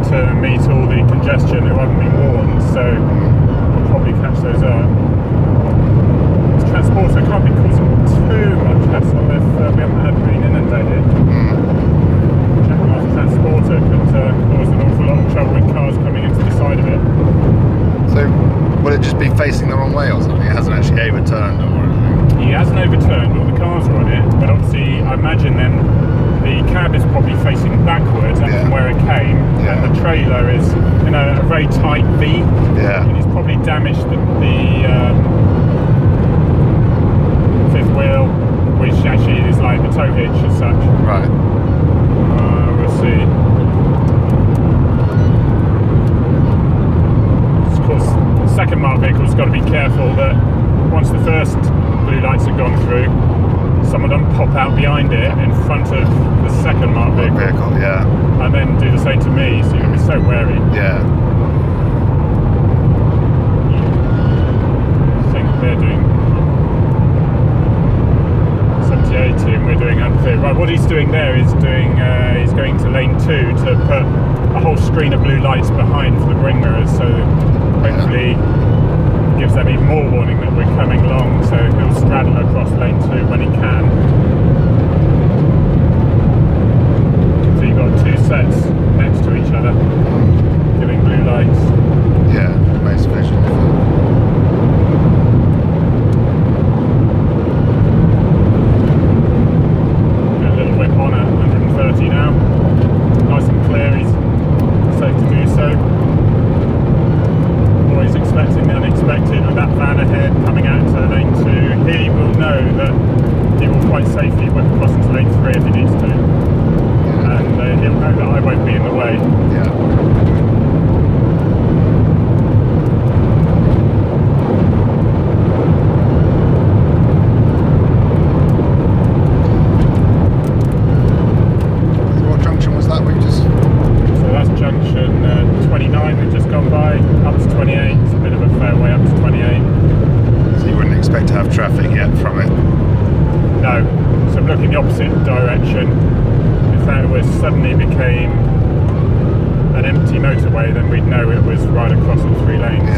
to meet all the congestion who haven't been warned, so we'll probably catch those up. This transporter can't be causing too much hassle if we haven't had been inundated. Checking off the transporter could cause an awful lot of trouble with cars coming into the side of it. So, will it just be facing the wrong way or something? It hasn't actually overturned or anything? He hasn't overturned, all the cars are on it, but obviously I imagine then the cab is probably facing backwards up from where it came, and the trailer is in a very tight V, and it's probably damaged the fifth wheel, which actually is like the tow hitch as such. Right. We'll see. Of course, the second marked vehicle's got to be careful that once the first blue lights have gone through, someone doesn't pop out behind it in front of the second marked vehicle, and then do the same to me, so you've got to be so wary. I think they're doing 70-80 and we're doing 130. Right, what he's doing there is he's going to lane 2 to put a whole screen of blue lights behind for the green mirrors, so hopefully gives them even more warning that we're coming along, so he'll straddle across lane 2 when he can. So you've got two sets next to each other, giving blue lights. Yeah, nice vision. A little whip on at 130 now. Nice and clear, he's safe to do so. He's expecting the unexpected with that van ahead coming out into lane 2. He will know that he will quite safely whip across into lane 3 if he needs to, and he'll know that I won't be in the way. So what junction was that we just... So that's junction 29 we've just gone by, up to 28, it's a bit of a fair way up to 28. So you wouldn't expect to have traffic yet from it? No, so I'm looking the opposite direction. If that was suddenly became an empty motorway, then we'd know it was right across all 3 lanes.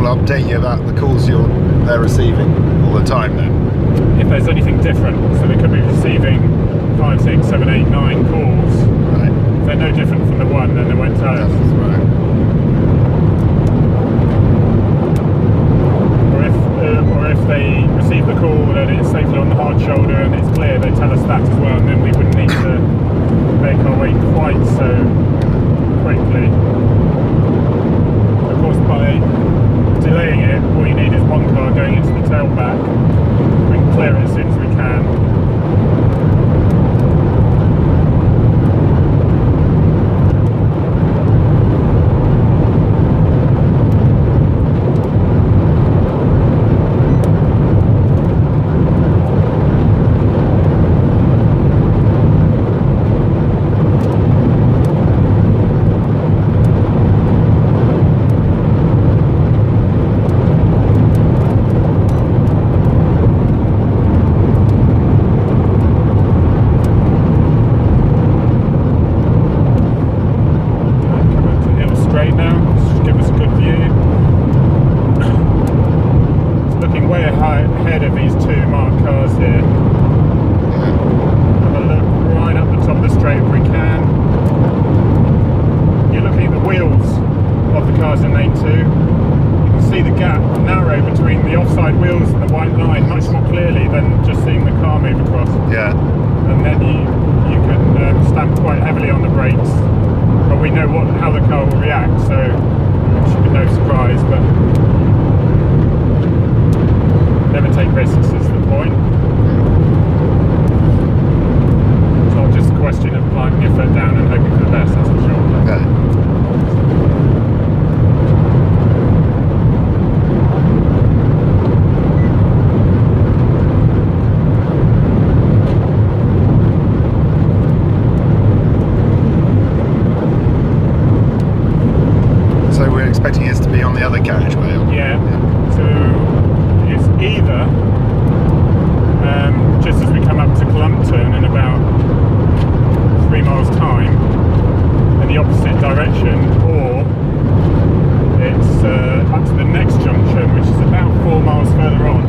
Update you about the calls they're receiving all the time then? If there's anything different, so they could be receiving 5, 6, 7, 8, 9 calls. Right. If they're no different from the one, then they won't tell us. Right. Or if they receive the call that it's safely on the hard shoulder and it's clear, they tell us that as well, and then we wouldn't need to make our way quite so quickly. Of course, by delaying it, all you need is one car going into the tailback. We can clear it as soon as we can. see the gap narrow between the offside wheels and the white line much more clearly than just seeing the car move across. Yeah. And then you can stamp quite heavily on the brakes, but we know how the car will react, so it should be no surprise. But never take risks is the point. It's not just a question of planting your foot down and hoping for the best, that's for sure. Yeah. So we're expecting it to be on the other carriageway? Yeah. So it's either just as we come up to Clumpton in about 3 miles time in the opposite direction, or it's up to the next junction, which is about 4 miles further on.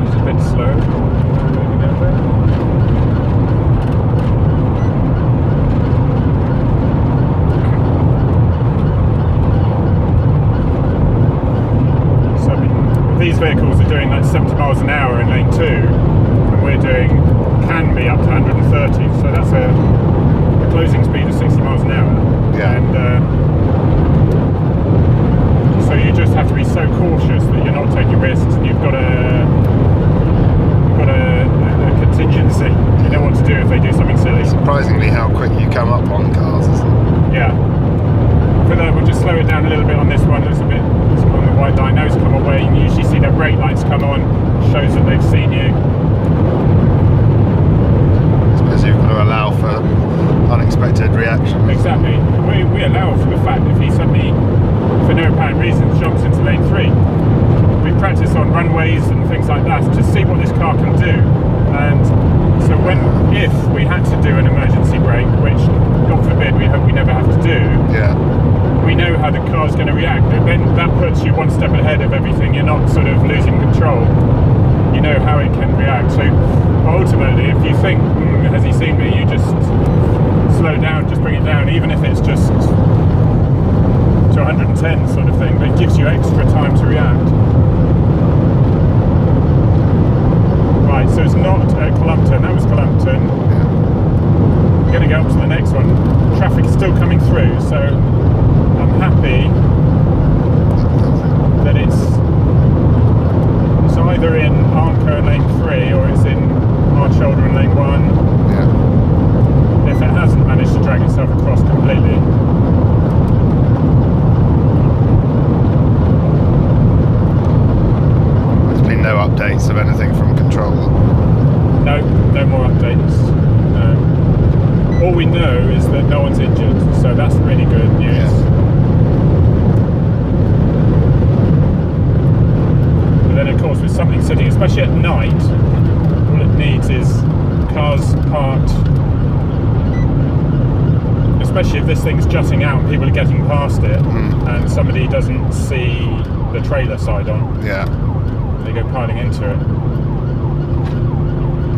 It's a bit slow. These vehicles are doing like 70 miles an hour in lane 2, and we're doing, can be up to 130, so that's a closing speed of 60 miles an hour. Yeah. And so you just have to be so cautious that you're not taking risks, and you've got a contingency. You know what to do if they do something silly. Surprisingly how quick you come up on cars, isn't it? Yeah. We'll just slow it down a little bit on this one. It's a bit, it's on the white line. Now it's come away. You usually see their brake lights come on, shows that they've seen you. I suppose you've got to allow for unexpected reactions. Exactly. We allow for the fact if he suddenly, for no apparent reason, jumps into lane 3. We practice on runways and things like that to see what this car can do. And so if we had to do an emergency brake, which God forbid we hope we never have to do, yeah, we know how the car's going to react. And then that puts you one step ahead of everything. You're not sort of losing control. You know how it can react. So ultimately, if you think, has he seen me, you just slow down, just bring it down, even if it's just to 110 sort of thing, but it gives you extra time to react. Right, so it's not at Clumpton, that was Clumpton. We're going to go up to the next one. Traffic is still coming through, so I'm happy that it's either in Armco in lane 3 or it's in Hard Shoulder in lane 1. Yeah. If it hasn't managed to drag itself across completely. There's been no updates of anything from control. No more updates. All we know is that no one's injured, so that's really good news. Yeah. But then of course with something sitting, especially at night, all it needs is cars parked, especially if this thing's jutting out and people are getting past it and somebody doesn't see the trailer side on. Yeah. They go piling into it.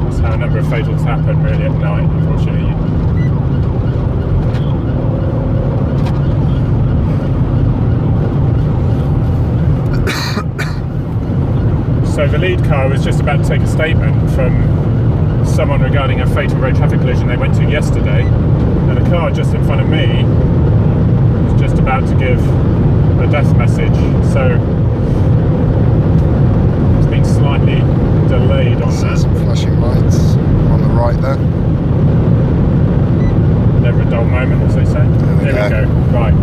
That's how a number of fatals happen really at night, unfortunately. So the lead car was just about to take a statement from someone regarding a fatal road traffic collision they went to yesterday, and the car just in front of me was just about to give a death message. So it's been slightly delayed on that. Some flashing lights on the right there. Never a dull moment, as they say. There we go. Right.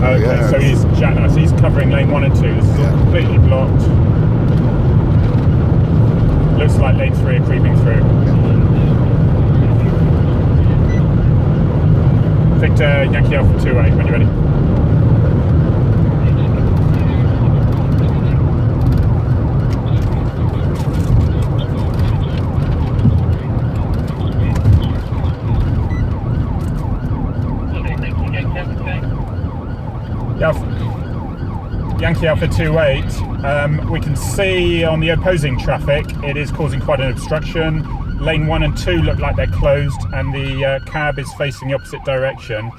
Okay, Yeah. so he's covering lane 1 and 2. This is all completely blocked. Looks like lane 3 are creeping through. Victor, Yankee Alpha 28, when you're ready. Yankee Alpha 28, we can see on the opposing traffic it is causing quite an obstruction. lane 1 and 2 look like they're closed, and the cab is facing the opposite direction,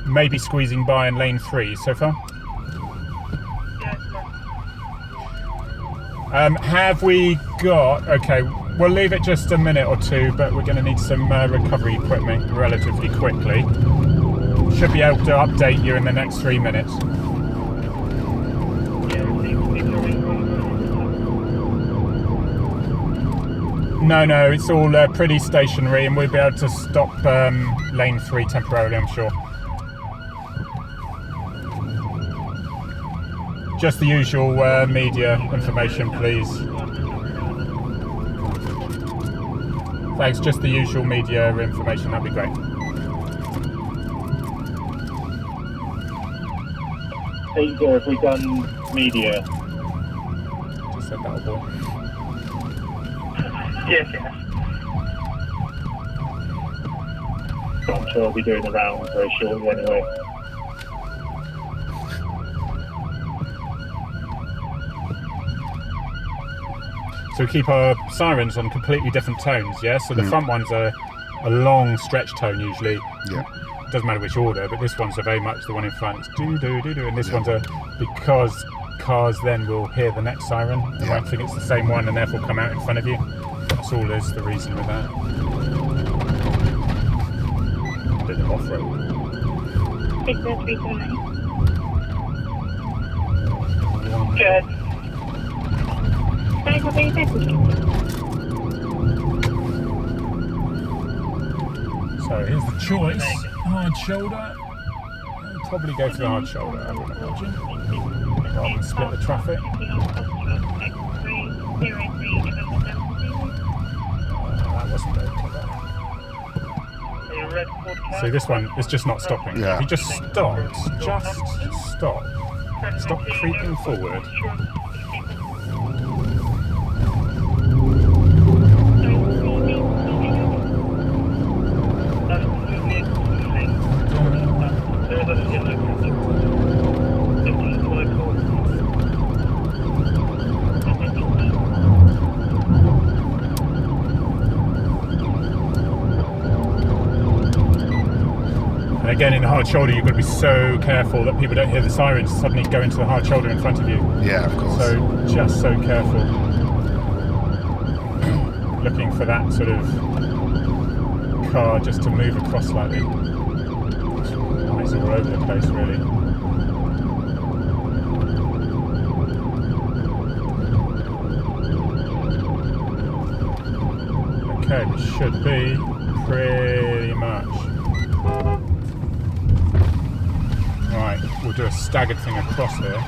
maybe squeezing by in lane 3 so far. Have we got, okay, we'll leave it just a minute or two, but we're going to need some recovery equipment relatively quickly. Should be able to update you in the next 3 minutes. No, it's all pretty stationary, and we'll be able to stop lane 3 temporarily, I'm sure. Just the usual media information, please. Thanks, just the usual media information, that'd be great. Have we done media? Just said that, old boy. Yes. I'm sure I'll be doing the round very shortly anyway. So we keep our sirens on completely different tones, yeah? So the front one's a long stretch tone usually. Yeah. Doesn't matter which order, but this one's a very much the one in front. It's do-do-do-do, and this one's a, because cars then will hear the next siren. They might think it's the same one and therefore come out in front of you. That's all is the reason with that. A bit of off-road. 60379. Good. Can I have any message? So here's the choice. Hard shoulder. I'll probably go for the hard shoulder, I wouldn't imagine. Rather than split the traffic. That wasn't very clever. So this one is just not stopping. Yeah. If he just stops, just stop. Stop creeping forward. And again, in the hard shoulder, you've got to be so careful that people don't hear the sirens suddenly go into the hard shoulder in front of you. Yeah, of course. So just so careful. Looking for that sort of car just to move across slightly. Eyes all over the place, really. Okay, we should be pretty much. Right, we'll do a staggered thing across here.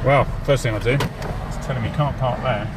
Well, first thing I'll do is tell him he can't park there.